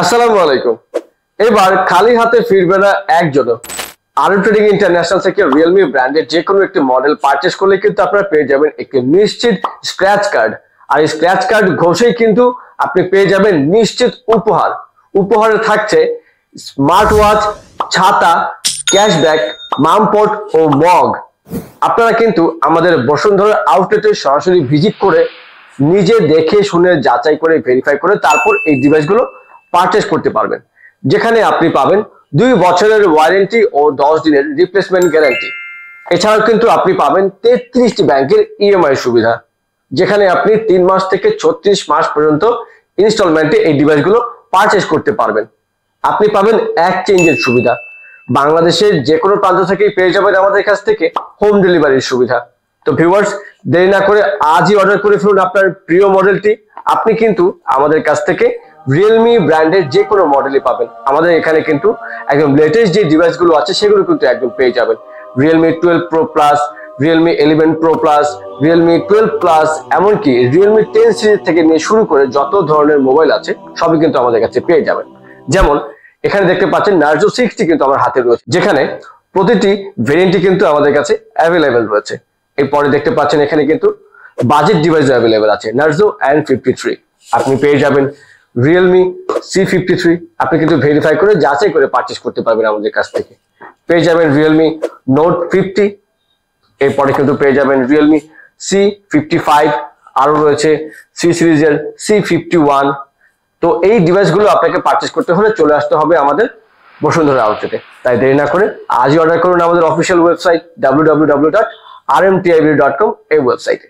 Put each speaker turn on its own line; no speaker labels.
আসসালামু আলাইকুম। এবার খালি হাতে ফিরবে না একজনও। আরএম ট্রেডিং ইন্টারন্যাশনাল থেকে রিয়েলমি ব্র্যান্ডের যে কোনো একটি মডেল পারচেজ করলে কিন্তু আপনারা পেয়ে যাবেন একটি নিশ্চিত স্ক্র্যাচ কার্ড। আর এই স্ক্র্যাচ কার্ড ঘষেই কিন্তু আপনি পেয়ে যাবেন নিশ্চিত উপহার। উপহারে থাকছে স্মার্ট ওয়াচ, ছাতা, ক্যাশব্যাক, মামপট ও মগ। আপনারা কিন্তু আমাদের বসুন্ধরা আউটলেটে সরাসরি ভিজিট করে নিজে দেখে শুনে যাচাই করে ভেরিফাই করে তারপর এই ডিভাইসগুলো পারচেজ করতে পারবেন, যেখানে আপনি পাবেন 2 বছরের ওয়ারেন্টি ও 10 দিনের রিপ্লেসমেন্ট গ্যারান্টি। এছাড়াও কিন্তু আপনি পাবেন 33টি ব্যাংকের ইএমআই সুবিধা, যেখানে আপনি 3 মাস থেকে 36 মাস পর্যন্ত ইনস্টলমেন্টে এই ডিভাইসগুলো পারচেজ করতে পারবেন। আপনি পাবেন এক্সচেঞ্জের সুবিধা, বাংলাদেশের যে কোনো প্রান্ত থেকেই পেয়ে যাবেন আমাদের কাছ থেকে হোম ডেলিভারির সুবিধা। তো ভিউয়ার্স, দেরি না করে আজই অর্ডার করে ফেলুন আপনার প্রিয় মডেলটি। আপনি কিন্তু আমাদের কাছ থেকে রিয়েলমি ব্র্যান্ডের যে কোনো মডেলই পাবেন। আমাদের এখানে কিন্তু একদম লেটেস্ট যে ডিভাইসগুলো আছে সেগুলো কিন্তু একদম পেয়ে যাবেন। Realme 12 pro plus, Realme 11 pro plus, Realme 12 plus, এমনকি রিয়েলমি 10 সিরিজ থেকে নিয়ে শুরু করে যত ধরনের মোবাইল আছে সবই কিন্তু আমাদের কাছে পেয়ে যাবেন। যেমন এখানে দেখতে পাচ্ছেন নার্জো 60 কিন্তু আমার হাতে রয়েছে, যেখানে প্রতিটি ভেরিয়েন্টই কিন্তু আমাদের কাছে অ্যাভেলেবেল রয়েছে। এরপরে দেখতে পাচ্ছেন এখানে কিন্তু বাজেট ডিভাইস অ্যাভেলেবেল আছে নার্জো N53। আপনি পেয়ে যাবেন রিয়েলমি C53। আপনি কিন্তু ভেরিফাই করে যাচাই করে পারচেজ করতে পারবেন আমাদের কাছ থেকে। পেয়ে যাবেন রিয়েলমি নোট 50। এরপরে কিন্তু পেয়ে যাবেন রিয়েলমি C55, আরো রয়েছে সি সিরিজের C51। তো এই ডিভাইসগুলো আপনাকে পারচেজ করতে হলে চলে আসতে হবে আমাদের বসুন্ধরা আউটলেটে। তাই দেরি না করে আজই অর্ডার করুন আমাদের অফিসিয়াল ওয়েবসাইট www.rmtib.com এই ওয়েবসাইটে।